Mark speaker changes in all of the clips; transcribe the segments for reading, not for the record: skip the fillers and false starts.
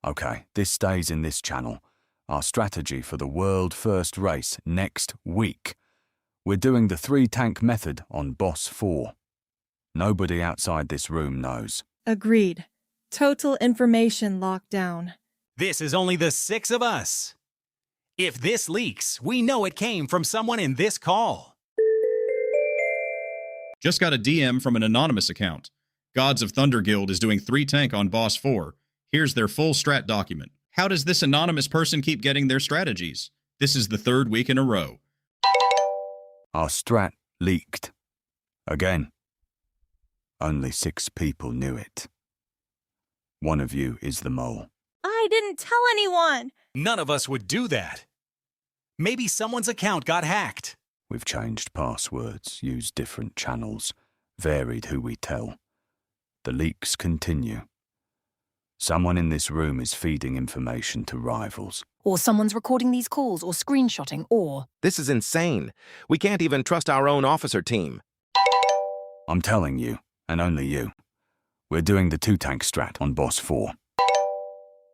Speaker 1: Okay, this stays in this channel. Our strategy for the world first race next week. We're doing the 3-tank method on Boss 4. Nobody outside this room knows.
Speaker 2: Agreed. Total information locked down.
Speaker 3: This is only the 6 of us. If this leaks, we know it came from someone in this call.
Speaker 4: Just got a DM from an anonymous account. Gods of Thunder Guild is doing 3-tank on Boss 4. Here's their full strat document. How does this anonymous person keep getting their strategies? This is the 3rd week in a row.
Speaker 1: Our strat leaked. Again. Only 6 people knew it. One of you is the mole.
Speaker 2: I didn't tell anyone!
Speaker 3: None of us would do that. Maybe someone's account got hacked.
Speaker 1: We've changed passwords, used different channels, varied who we tell. The leaks continue. Someone in this room is feeding information to rivals.
Speaker 5: Or someone's recording these calls or screenshotting or...
Speaker 6: This is insane. We can't even trust our own officer team.
Speaker 1: I'm telling you, and only you. We're doing the 2-tank strat on Boss 4.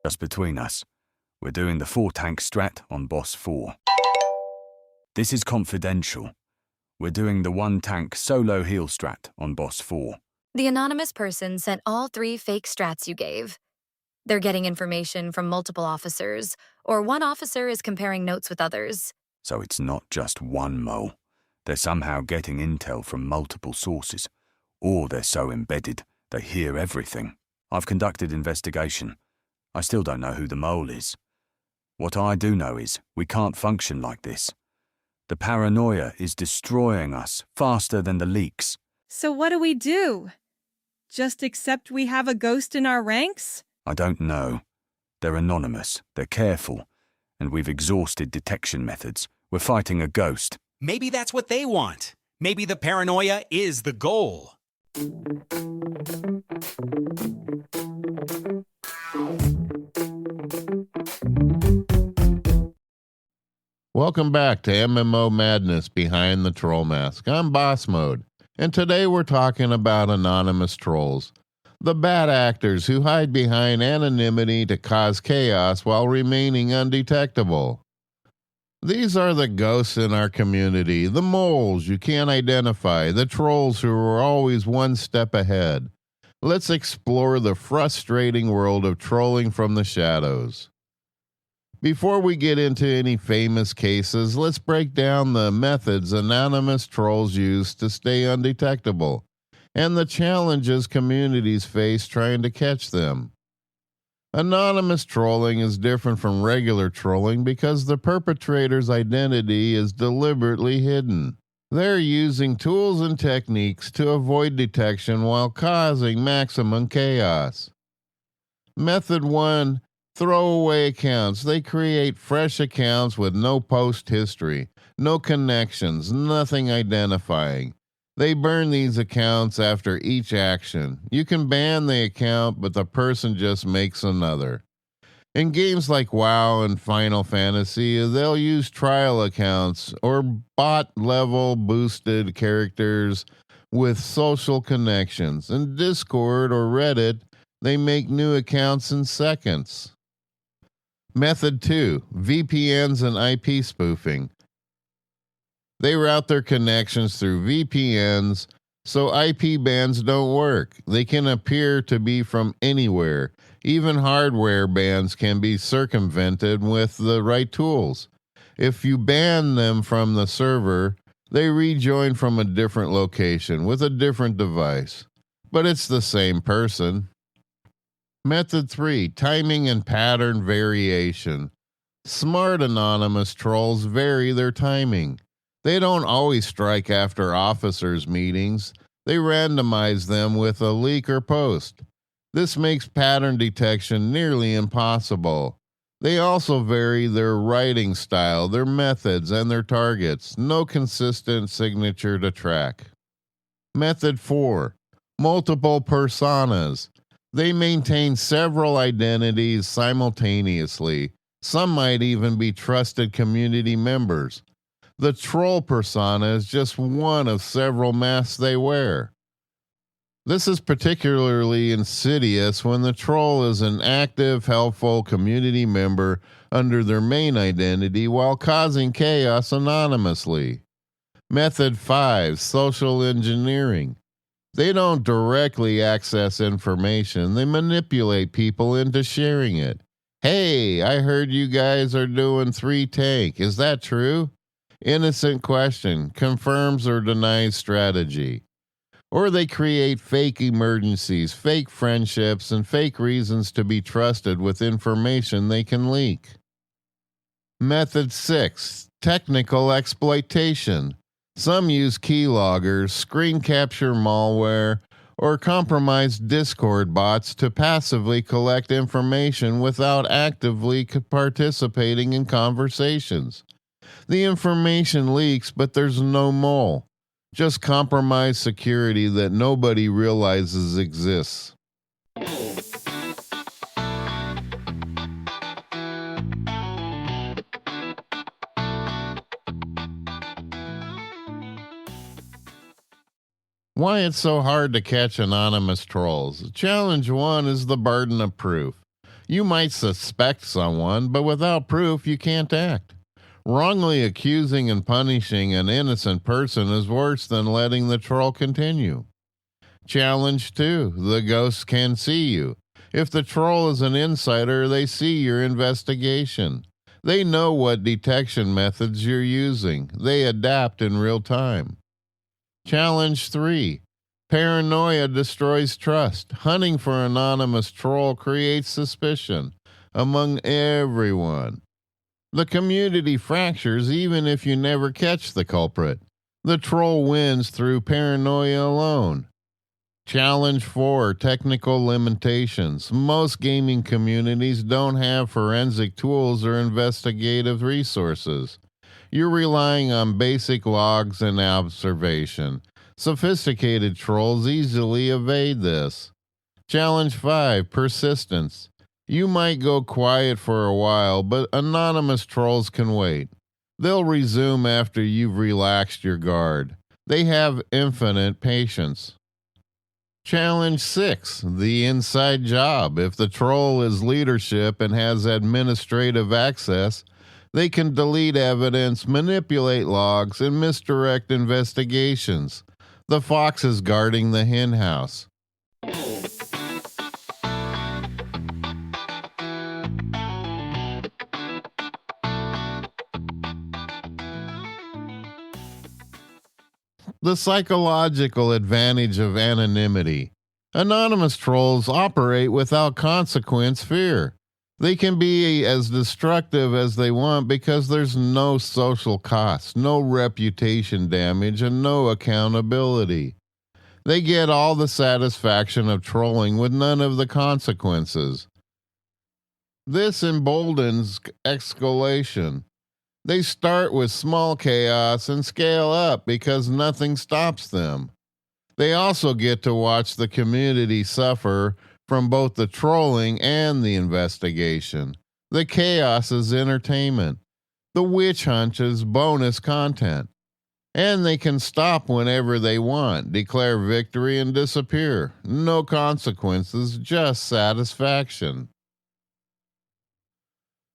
Speaker 1: Just between us, we're doing the 4-tank strat on Boss 4. This is confidential. We're doing the 1-tank solo heal strat on Boss 4.
Speaker 7: The anonymous person sent all 3 fake strats you gave. They're getting information from multiple officers, or one officer is comparing notes with others.
Speaker 1: So it's not just one mole. They're somehow getting intel from multiple sources, or they're so embedded they hear everything. I've conducted investigation. I still don't know who the mole is. What I do know is we can't function like this. The paranoia is destroying us faster than the leaks.
Speaker 2: So what do we do? Just accept we have a ghost in our ranks?
Speaker 1: I don't know. They're anonymous, they're careful, and we've exhausted detection methods. We're fighting a ghost.
Speaker 3: Maybe that's what they want. Maybe the paranoia is the goal.
Speaker 8: Welcome back to MMO Madness Behind the Troll Mask. I'm Boss Mode, and today we're talking about anonymous trolls. The bad actors who hide behind anonymity to cause chaos while remaining undetectable. These are the ghosts in our community, the moles you can't identify, the trolls who are always one step ahead. Let's explore the frustrating world of trolling from the shadows. Before we get into any famous cases, let's break down the methods anonymous trolls use to stay undetectable, and the challenges communities face trying to catch them. Anonymous trolling is different from regular trolling because the perpetrator's identity is deliberately hidden. They're using tools and techniques to avoid detection while causing maximum chaos. Method 1. Throwaway accounts. They create fresh accounts with no post history, no connections, nothing identifying. They burn these accounts after each action. You can ban the account, but the person just makes another. In games like WoW and Final Fantasy, they'll use trial accounts or bot-level boosted characters with social connections. In Discord or Reddit, they make new accounts in seconds. Method 2. VPNs and IP spoofing. They route their connections through VPNs, so IP bans don't work. They can appear to be from anywhere. Even hardware bans can be circumvented with the right tools. If you ban them from the server, they rejoin from a different location with a different device. But it's the same person. Method 3. Timing and pattern variation. Smart anonymous trolls vary their timing. They don't always strike after officers' meetings. They randomize them with a leak or post. This makes pattern detection nearly impossible. They also vary their writing style, their methods, and their targets. No consistent signature to track. Method 4. Multiple personas. They maintain several identities simultaneously. Some might even be trusted community members. The troll persona is just one of several masks they wear. This is particularly insidious when the troll is an active, helpful community member under their main identity while causing chaos anonymously. Method 5, social engineering. They don't directly access information, they manipulate people into sharing it. Hey, I heard you guys are doing 3 tank. Is that true? Innocent question, confirms or denies strategy. Or they create fake emergencies, fake friendships, and fake reasons to be trusted with information they can leak. Method 6, technical exploitation. Some use keyloggers, screen capture malware, or compromised Discord bots to passively collect information without actively participating in conversations. The information leaks, but there's no mole. Just compromised security that nobody realizes exists. Why it's so hard to catch anonymous trolls. Challenge 1 is the burden of proof. You might suspect someone, but without proof, you can't act. Wrongly accusing and punishing an innocent person is worse than letting the troll continue. Challenge 2, the ghosts can see you. If the troll is an insider, they see your investigation. They know what detection methods you're using. They adapt in real time. Challenge 3. Paranoia destroys trust. Hunting for anonymous troll creates suspicion among everyone. The community fractures even if you never catch the culprit. The troll wins through paranoia alone. Challenge 4. Technical limitations. Most gaming communities don't have forensic tools or investigative resources. You're relying on basic logs and observation. Sophisticated trolls easily evade this. Challenge 5. Persistence. You might go quiet for a while, but anonymous trolls can wait. They'll resume after you've relaxed your guard. They have infinite patience. Challenge 6. The inside job. If the troll is leadership and has administrative access, they can delete evidence, manipulate logs, and misdirect investigations. The fox is guarding the hen house. The psychological advantage of anonymity. Anonymous trolls operate without consequence fear. They can be as destructive as they want because there's no social cost, no reputation damage, and no accountability. They get all the satisfaction of trolling with none of the consequences. This emboldens escalation. They start with small chaos and scale up because nothing stops them. They also get to watch the community suffer from both the trolling and the investigation. The chaos is entertainment. The witch hunt is bonus content. And they can stop whenever they want, declare victory, and disappear. No consequences, just satisfaction.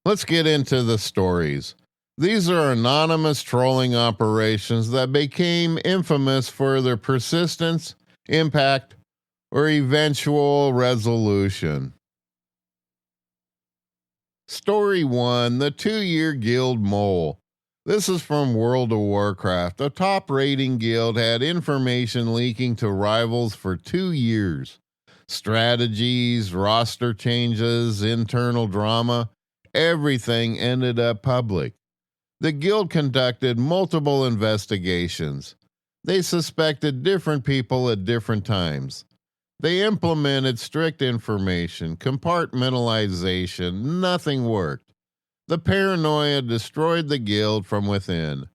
Speaker 8: Let's get into the stories. These are anonymous trolling operations that became infamous for their persistence, impact, or eventual resolution. Story 1, the 2-year guild mole. This is from World of Warcraft. A top-rating guild had information leaking to rivals for 2 years. Strategies, roster changes, internal drama, everything ended up public. The guild conducted multiple investigations. They suspected different people at different times. They implemented strict information, compartmentalization. Nothing worked. The paranoia destroyed the guild from within.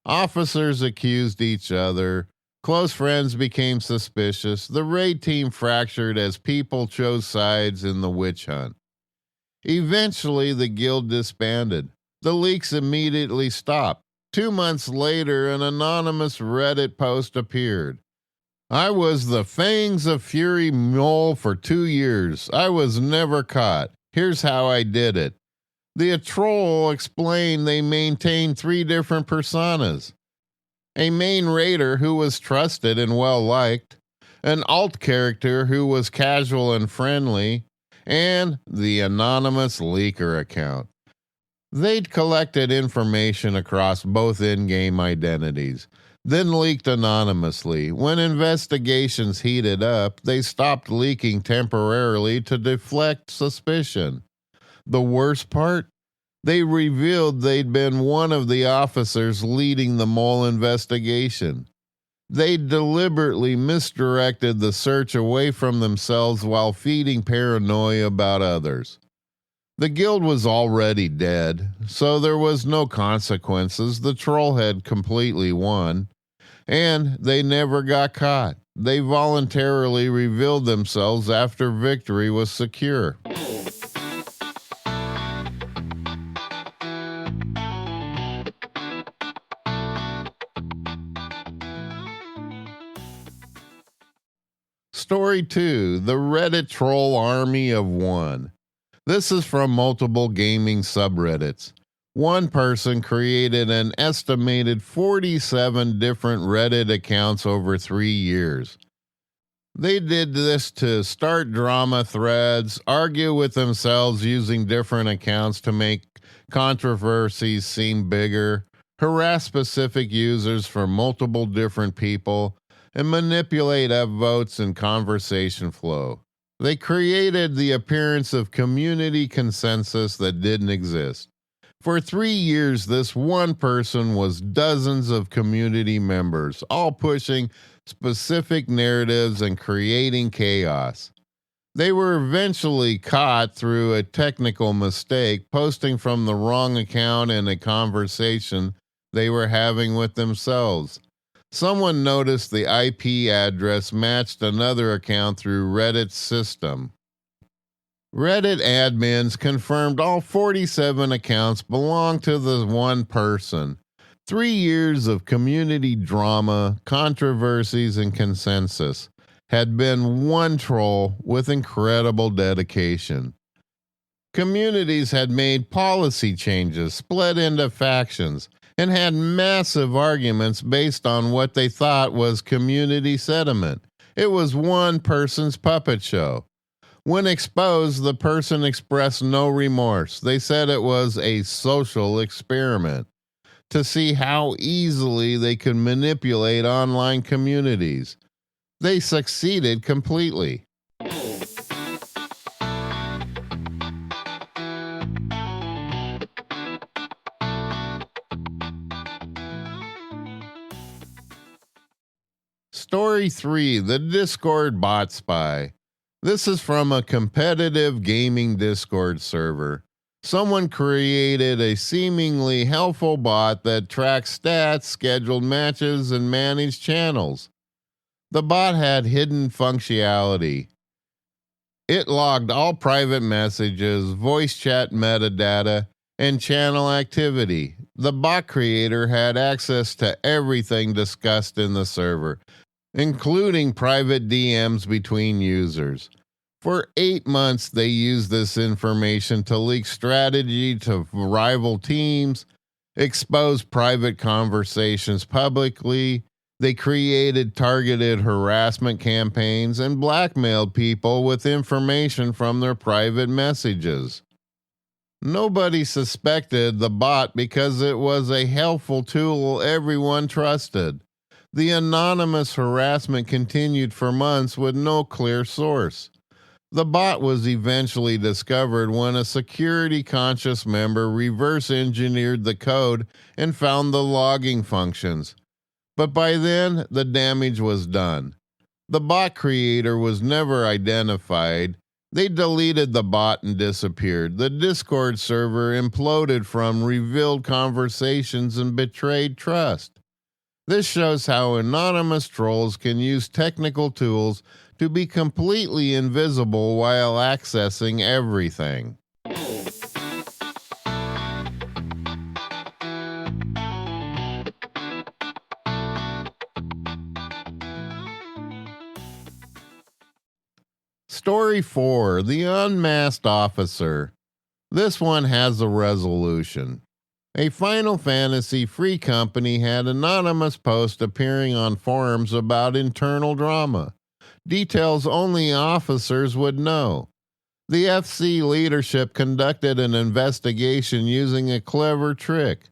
Speaker 8: Officers accused each other. Close friends became suspicious. The raid team fractured as people chose sides in the witch hunt. Eventually, the guild disbanded. The leaks immediately stopped. 2 months later, an anonymous Reddit post appeared. I was the Fangs of Fury mole for 2 years. I was never caught. Here's how I did it. The troll explained they maintained 3 different personas. A main raider who was trusted and well-liked, an alt character who was casual and friendly, and the anonymous leaker account. They'd collected information across both in-game identities, then leaked anonymously. When investigations heated up, they stopped leaking temporarily to deflect suspicion. The worst part? They revealed they'd been one of the officers leading the mole investigation. They deliberately misdirected the search away from themselves while feeding paranoia about others. The guild was already dead, so there was no consequences. The troll had completely won, and they never got caught. They voluntarily revealed themselves after victory was secure. Story 2, The Reddit Troll Army of One. This is from multiple gaming subreddits. One person created an estimated 47 different Reddit accounts over 3 years. They did this to start drama threads, argue with themselves using different accounts to make controversies seem bigger, harass specific users from multiple different people, and manipulate upvotes and conversation flow. They created the appearance of community consensus that didn't exist. For 3 years, this one person was dozens of community members, all pushing specific narratives and creating chaos. They were eventually caught through a technical mistake, posting from the wrong account in a conversation they were having with themselves. Someone noticed the IP address matched another account through Reddit's system. Reddit admins confirmed all 47 accounts belonged to the one person. 3 years of community drama, controversies, and consensus had been one troll with incredible dedication. Communities had made policy changes, split into factions, and had massive arguments based on what they thought was community sentiment. It was one person's puppet show. When exposed, the person expressed no remorse. They said it was a social experiment to see how easily they could manipulate online communities. They succeeded completely. Story 3, The Discord Bot Spy. This is from a competitive gaming Discord server. Someone created a seemingly helpful bot that tracks stats, scheduled matches, and managed channels. The bot had hidden functionality. It logged all private messages, voice chat metadata, and channel activity. The bot creator had access to everything discussed in the server, including private DMs between users. For 8 months, they used this information to leak strategy to rival teams, expose private conversations publicly. They created targeted harassment campaigns and blackmailed people with information from their private messages. Nobody suspected the bot because it was a helpful tool everyone trusted. The anonymous harassment continued for months with no clear source. The bot was eventually discovered when a security-conscious member reverse-engineered the code and found the logging functions. But by then, the damage was done. The bot creator was never identified. They deleted the bot and disappeared. The Discord server imploded from revealed conversations and betrayed trust. This shows how anonymous trolls can use technical tools to be completely invisible while accessing everything. Story 4, The Unmasked Officer. This one has a resolution. A Final Fantasy free company had anonymous posts appearing on forums about internal drama. Details only officers would know. The FC leadership conducted an investigation using a clever trick.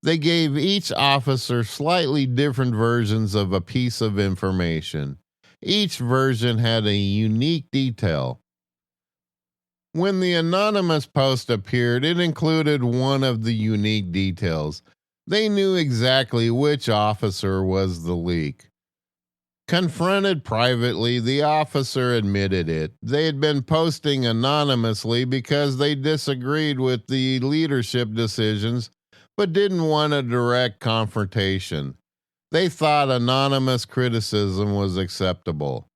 Speaker 8: They gave each officer slightly different versions of a piece of information. Each version had a unique detail. When the anonymous post appeared, it included one of the unique details. They knew exactly which officer was the leak. Confronted privately, the officer admitted it. They had been posting anonymously because they disagreed with the leadership decisions, but didn't want a direct confrontation. They thought anonymous criticism was acceptable.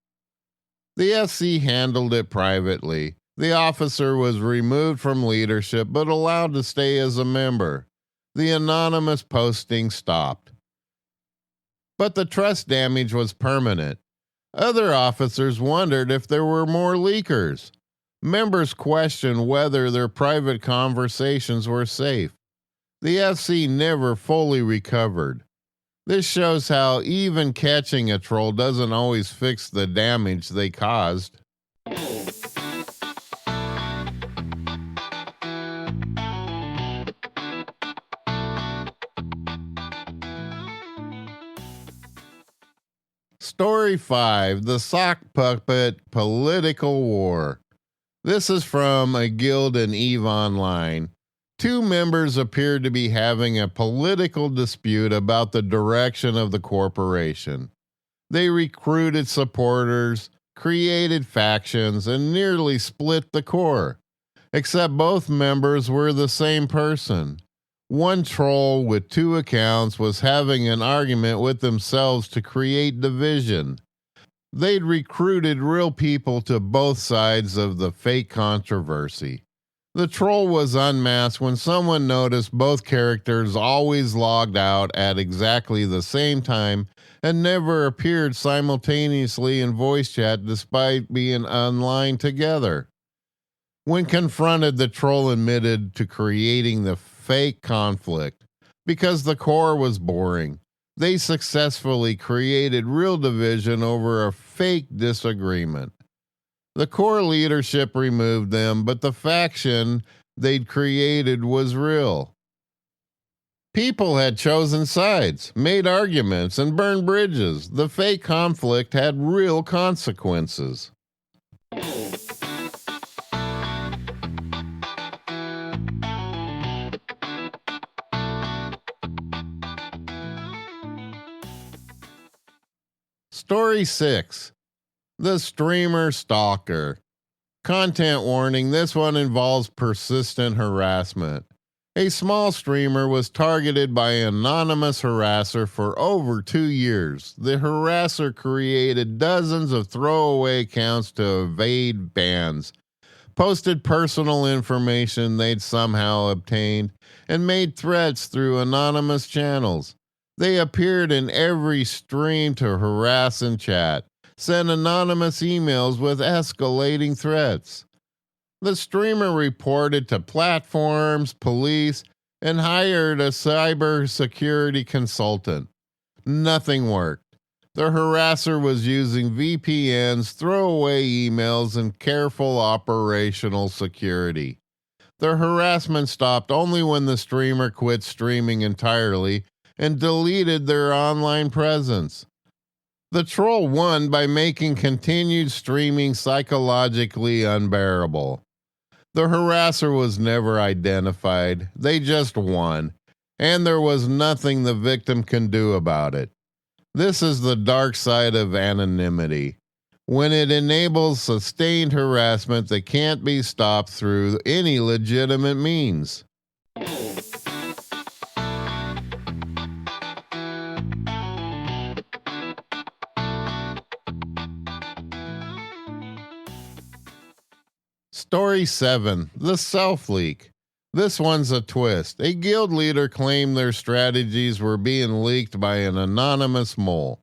Speaker 8: The FC handled it privately. The officer was removed from leadership but allowed to stay as a member. The anonymous posting stopped. But the trust damage was permanent. Other officers wondered if there were more leakers. Members questioned whether their private conversations were safe. The FC never fully recovered. This shows how even catching a troll doesn't always fix the damage they caused. Story 5, The Sock Puppet Political War. This is from a guild in EVE Online. Two members appeared to be having a political dispute about the direction of the corporation. They recruited supporters, created factions, and nearly split the core. Except both members were the same person. One troll with two accounts was having an argument with themselves to create division. They'd recruited real people to both sides of the fake controversy. The troll was unmasked when someone noticed both characters always logged out at exactly the same time and never appeared simultaneously in voice chat despite being online together. When confronted, the troll admitted to creating the fake conflict because the core was boring. They successfully created real division over a fake disagreement. The core leadership removed them, but the faction they'd created was real. People had chosen sides, made arguments, and burned bridges. The fake conflict had real consequences. Story 6, The Streamer Stalker. Content warning, this one involves persistent harassment. A small streamer was targeted by an anonymous harasser for over 2 years. The harasser created dozens of throwaway accounts to evade bans, posted personal information they'd somehow obtained, and made threats through anonymous channels. They appeared in every stream to harass and chat, sent anonymous emails with escalating threats. The streamer reported to platforms, police, and hired a cybersecurity consultant. Nothing worked. The harasser was using VPNs, throwaway emails, and careful operational security. The harassment stopped only when the streamer quit streaming entirely and deleted their online presence. The troll won by making continued streaming psychologically unbearable. The harasser was never identified. They just won, and there was nothing the victim can do about it. This is the dark side of anonymity, when it enables sustained harassment that can't be stopped through any legitimate means. Story 7, The Self-Leak. This one's a twist. A guild leader claimed their strategies were being leaked by an anonymous mole.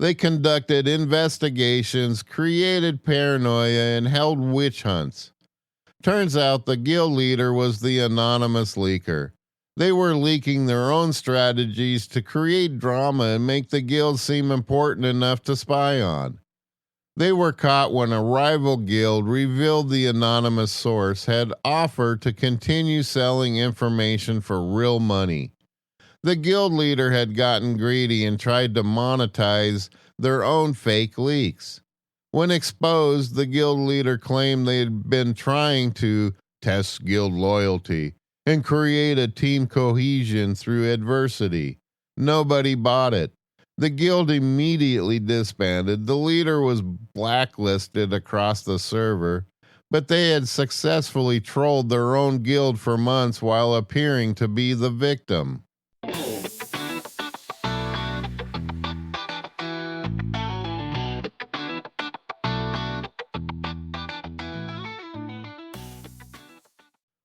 Speaker 8: They conducted investigations, created paranoia, and held witch hunts. Turns out the guild leader was the anonymous leaker. They were leaking their own strategies to create drama and make the guild seem important enough to spy on. They were caught when a rival guild revealed the anonymous source had offered to continue selling information for real money. The guild leader had gotten greedy and tried to monetize their own fake leaks. When exposed, the guild leader claimed they had been trying to test guild loyalty and create a team cohesion through adversity. Nobody bought it. The guild immediately disbanded. The leader was blacklisted across the server, but they had successfully trolled their own guild for months while appearing to be the victim.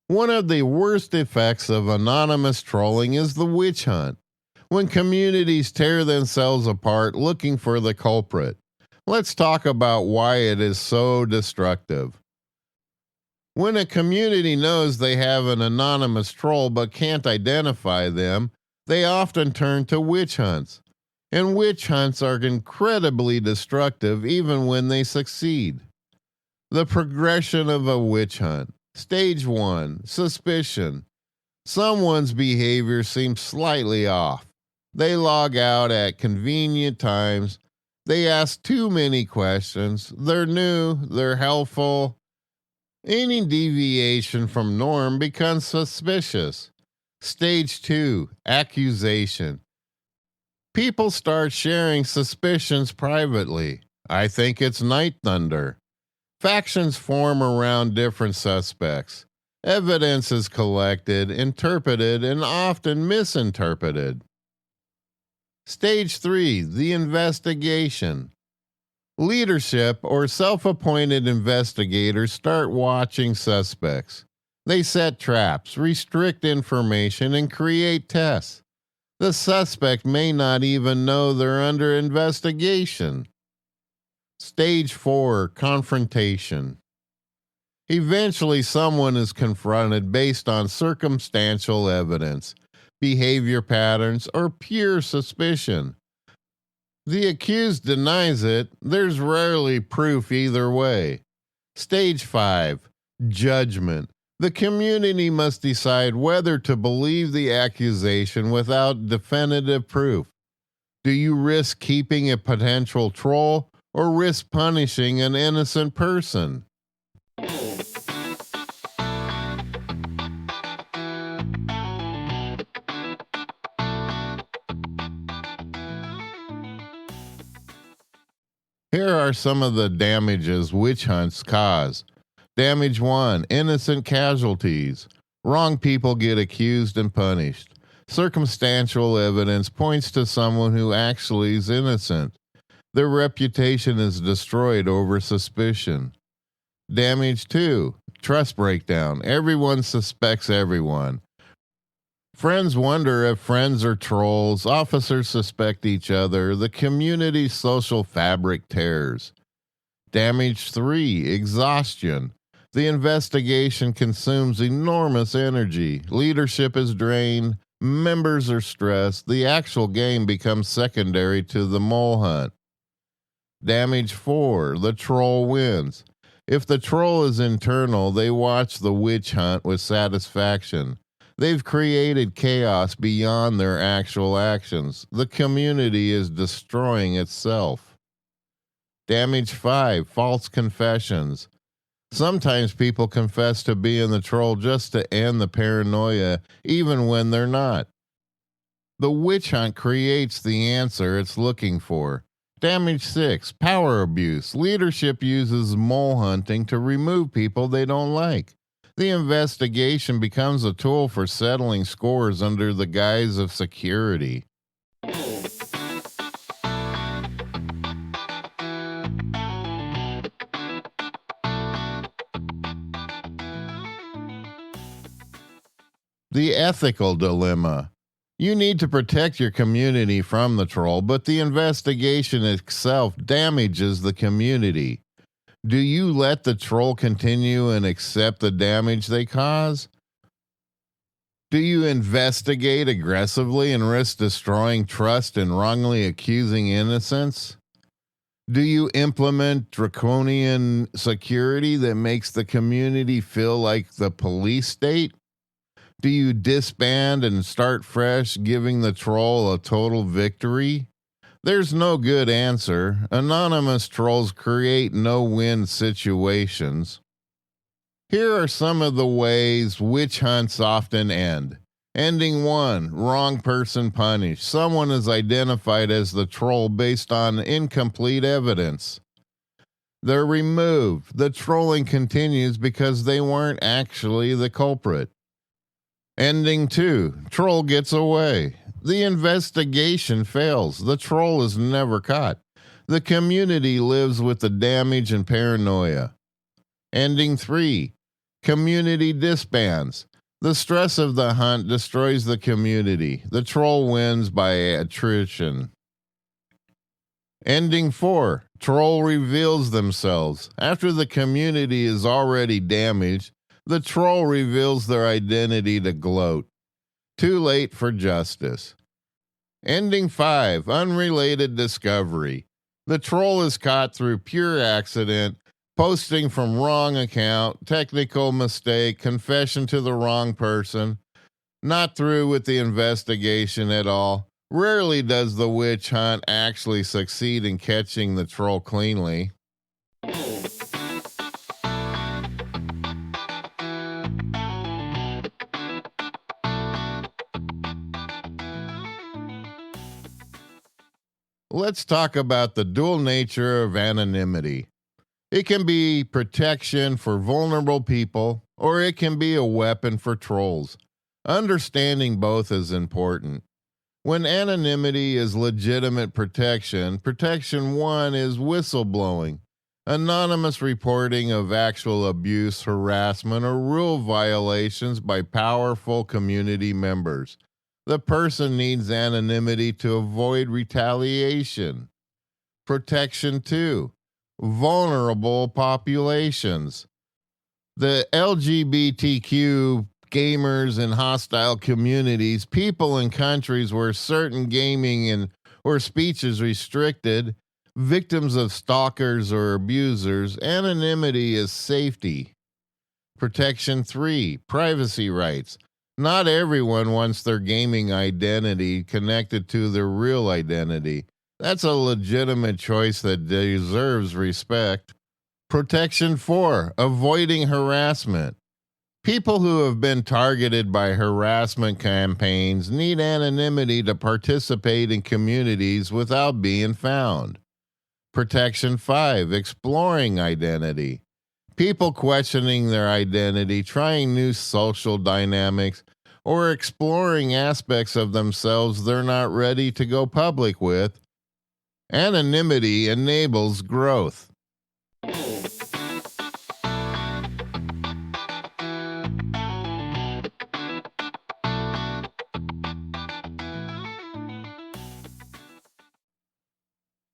Speaker 8: One of the worst effects of anonymous trolling is the witch hunt, when communities tear themselves apart looking for the culprit. Let's talk about why it is so destructive. When a community knows they have an anonymous troll but can't identify them, they often turn to witch hunts. And witch hunts are incredibly destructive even when they succeed. The progression of a witch hunt. Stage 1, suspicion. Someone's behavior seems slightly off. They log out at convenient times. They ask too many questions. They're new, they're helpful. Any deviation from norm becomes suspicious. Stage 2, accusation. People start sharing suspicions privately. I think it's Night Thunder. Factions form around different suspects. Evidence is collected, interpreted, and often misinterpreted. Stage 3, the investigation. Leadership or self-appointed investigators start watching suspects. They set traps, restrict information, and create tests. The suspect may not even know they're under investigation. Stage 4, confrontation. Eventually, someone is confronted based on circumstantial evidence, behavior patterns, or pure suspicion. The accused denies it. There's rarely proof either way. Stage 5, judgment. The community must decide whether to believe the accusation without definitive proof. Do you risk keeping a potential troll or risk punishing an innocent person? Here are some of the damages witch hunts cause. Damage 1, innocent casualties. Wrong people get accused and punished. Circumstantial evidence points to someone who actually is innocent. Their reputation is destroyed over suspicion. Damage 2, trust breakdown. Everyone suspects everyone. Friends wonder if friends are trolls. Officers suspect each other. The community's social fabric tears. Damage 3, exhaustion. The investigation consumes enormous energy. Leadership is drained. Members are stressed. The actual game becomes secondary to the mole hunt. Damage 4, the troll wins. If the troll is internal, they watch the witch hunt with satisfaction. They've created chaos beyond their actual actions. The community is destroying itself. Damage 5, false confessions. Sometimes people confess to being the troll just to end the paranoia, even when they're not. The witch hunt creates the answer it's looking for. Damage 6, power abuse. Leadership uses mole hunting to remove people they don't like. The investigation becomes a tool for settling scores under the guise of security. The ethical dilemma. You need to protect your community from the troll, but the investigation itself damages the community. Do you let the troll continue and accept the damage they cause? Do you investigate aggressively and risk destroying trust and wrongly accusing innocents? Do you implement draconian security that makes the community feel like the police state? Do you disband and start fresh, giving the troll a total victory? There's no good answer. Anonymous trolls create no-win situations. Here are some of the ways witch hunts often end. Ending 1, wrong person punished. Someone is identified as the troll based on incomplete evidence. They're removed. The trolling continues because they weren't actually the culprit. Ending 2, troll gets away. The investigation fails. The troll is never caught. The community lives with the damage and paranoia. Ending 3, community disbands. The stress of the hunt destroys the community. The troll wins by attrition. Ending 4, troll reveals themselves. After the community is already damaged, the troll reveals their identity to gloat. Too late for justice. Ending 5, unrelated discovery. The troll is caught through pure accident, posting from wrong account, technical mistake, confession to the wrong person, not through with the investigation at all. Rarely does the witch hunt actually succeed in catching the troll cleanly. Let's talk about the dual nature of anonymity. It can be protection for vulnerable people, or it can be a weapon for trolls. Understanding both is important. When anonymity is legitimate protection, protection 1 is whistleblowing, anonymous reporting of actual abuse, harassment, or rule violations by powerful community members. The person needs anonymity to avoid retaliation. Protection 2, vulnerable populations. The LGBTQ gamers in hostile communities, people in countries where certain gaming and or speech is restricted, victims of stalkers or abusers, anonymity is safety. Protection 3, privacy rights. Not everyone wants their gaming identity connected to their real identity. That's a legitimate choice that deserves respect. Protection 4, avoiding harassment. People who have been targeted by harassment campaigns need anonymity to participate in communities without being found. Protection 5, exploring identity. People questioning their identity, trying new social dynamics, or exploring aspects of themselves they're not ready to go public with. Anonymity enables growth.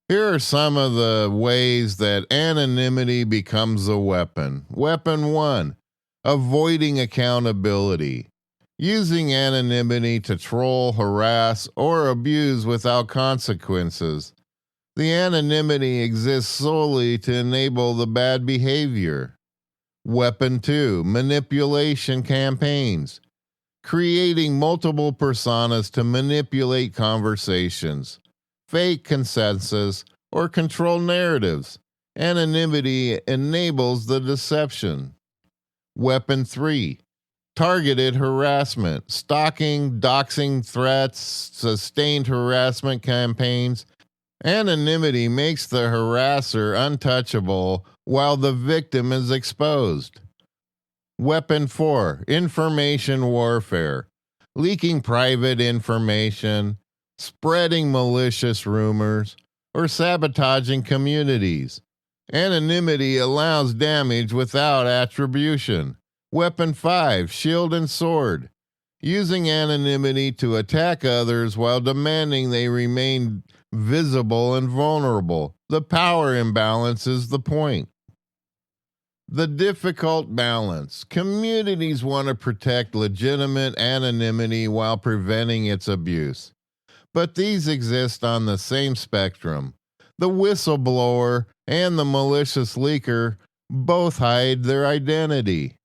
Speaker 8: Here are some of the ways that anonymity becomes a weapon. Weapon 1, avoiding accountability. Using anonymity to troll, harass, or abuse without consequences. The anonymity exists solely to enable the bad behavior. Weapon 2, manipulation campaigns. Creating multiple personas to manipulate conversations, fake consensus, or control narratives. Anonymity enables the deception. Weapon 3, targeted harassment, stalking, doxing threats, sustained harassment campaigns. Anonymity makes the harasser untouchable while the victim is exposed. Weapon 4, information warfare, leaking private information, spreading malicious rumors, or sabotaging communities. Anonymity allows damage without attribution. Weapon 5, shield and sword. using anonymity to attack others while demanding they remain visible and vulnerable. The power imbalance is the point. The difficult balance. Communities want to protect legitimate anonymity while preventing its abuse. But these exist on the same spectrum. The whistleblower and the malicious leaker both hide their identity.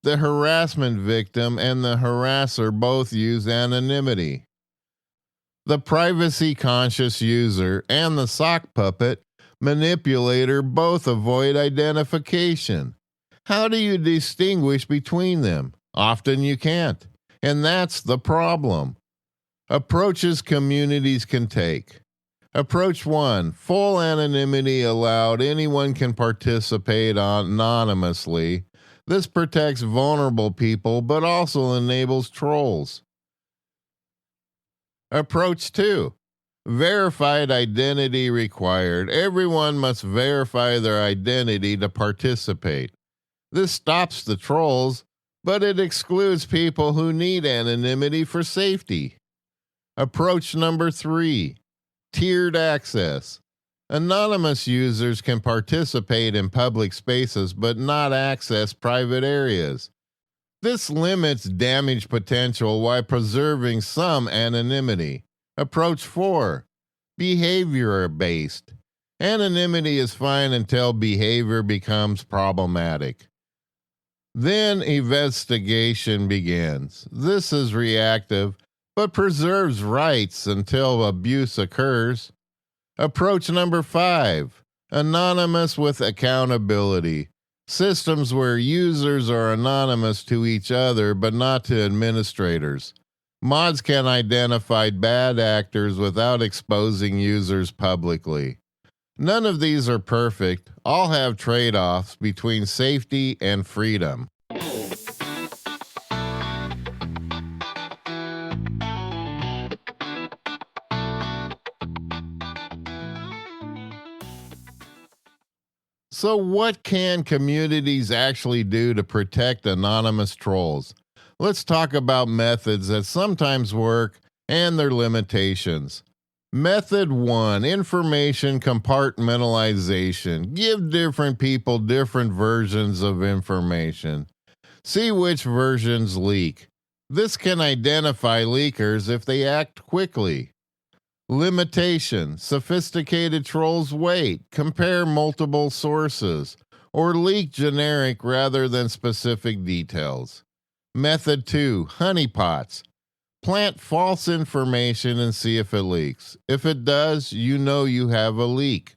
Speaker 8: The harassment victim and the harasser both use anonymity. The privacy-conscious user and the sock puppet manipulator both avoid identification. How do you distinguish between them? Often you can't, and that's the problem. Approaches communities can take. Approach 1. Full anonymity allowed. Anyone can participate anonymously. This protects vulnerable people, but also enables trolls. Approach 2. Verified identity required. Everyone must verify their identity to participate. This stops the trolls, but it excludes people who need anonymity for safety. Approach number 3. Tiered access. Anonymous users can participate in public spaces but not access private areas. This limits damage potential while preserving some anonymity. Approach 4. Behavior-based. Anonymity is fine until behavior becomes problematic. Then investigation begins. This is reactive, but preserves rights until abuse occurs. Approach number 5. Anonymous with accountability. Systems where users are anonymous to each other but not to administrators. Mods can identify bad actors without exposing users publicly. None of these are perfect. All have trade-offs between safety and freedom. So what can communities actually do to protect anonymous trolls? Let's talk about methods that sometimes work and their limitations. Method 1, information compartmentalization. Give different people different versions of information. See which versions leak. This can identify leakers if they act quickly. Limitation. Sophisticated trolls wait, compare multiple sources, or leak generic rather than specific details. Method 2. Honeypots. Plant false information and see if it leaks. If it does, you know you have a leak.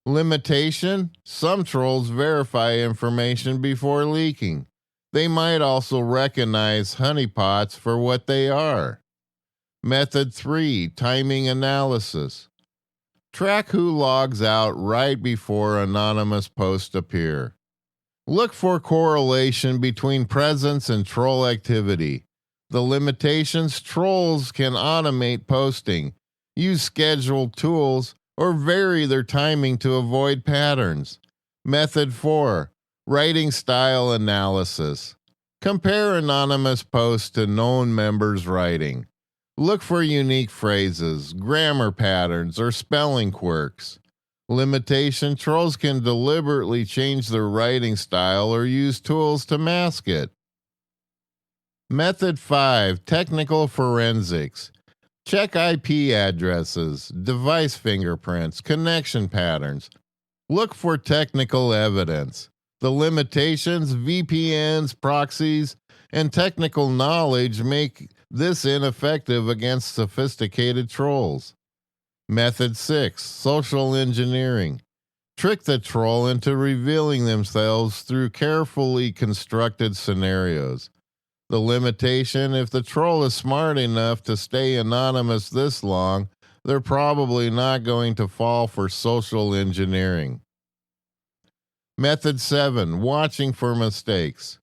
Speaker 8: Limitation. Some trolls verify information before leaking. They might also recognize honeypots for what they are. Method 3. Timing analysis. Track who logs out right before anonymous posts appear. Look for correlation between presence and troll activity. The limitations: trolls can automate posting, use scheduled tools, or vary their timing to avoid patterns. Method 4. Writing style analysis. Compare anonymous posts to known members' writing. Look for unique phrases, grammar patterns, or spelling quirks. Limitation: trolls can deliberately change their writing style or use tools to mask it. Method 5. Technical forensics. Check IP addresses, device fingerprints, connection patterns. Look for technical evidence. The limitations: VPNs, proxies, and technical knowledge make this ineffective against sophisticated trolls. Method 6. Social engineering. Trick the troll into revealing themselves through carefully constructed scenarios. The limitation: if the troll is smart enough to stay anonymous this long, they're probably not going to fall for social engineering. Method 7. Watching for mistakes.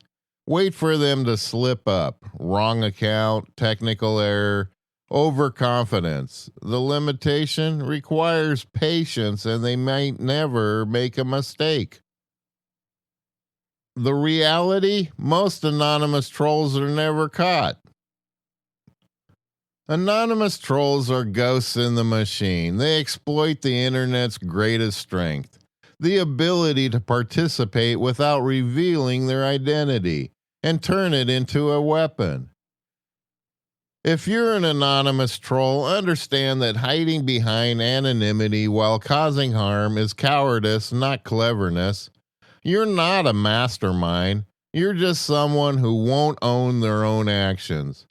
Speaker 8: Wait for them to slip up. Wrong account, technical error, overconfidence. The limitation: requires patience and they might never make a mistake. The reality: most anonymous trolls are never caught. Anonymous trolls are ghosts in the machine. They exploit the internet's greatest strength, the ability to participate without revealing their identity, and turn it into a weapon. If you're an anonymous troll, understand that hiding behind anonymity while causing harm is cowardice, not cleverness. You're not a mastermind. You're just someone who won't own their own actions.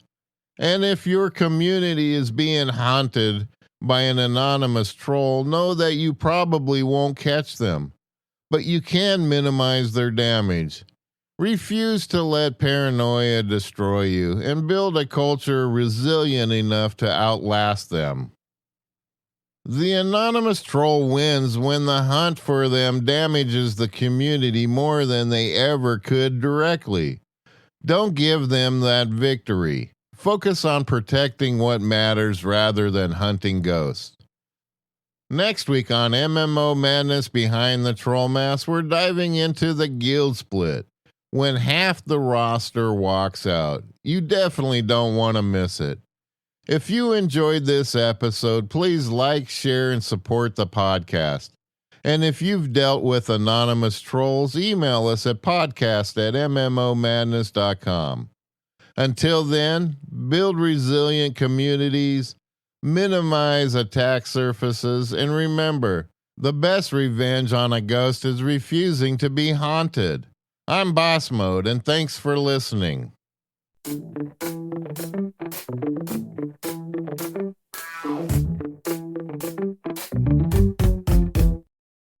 Speaker 8: And if your community is being haunted by an anonymous troll, know that you probably won't catch them, but you can minimize their damage. Refuse to let paranoia destroy you and build a culture resilient enough to outlast them. The anonymous troll wins when the hunt for them damages the community more than they ever could directly. Don't give them that victory. Focus on protecting what matters rather than hunting ghosts. Next week on MMO Madness Behind the Troll Mask, we're diving into the guild split. When half the roster walks out, you definitely don't want to miss it. If you enjoyed this episode, please like, share, and support the podcast. And if you've dealt with anonymous trolls, email us at podcast@mmomadness.com. Until then, build resilient communities, minimize attack surfaces, and remember, the best revenge on a ghost is refusing to be haunted. I'm Boss Mode, and thanks for listening.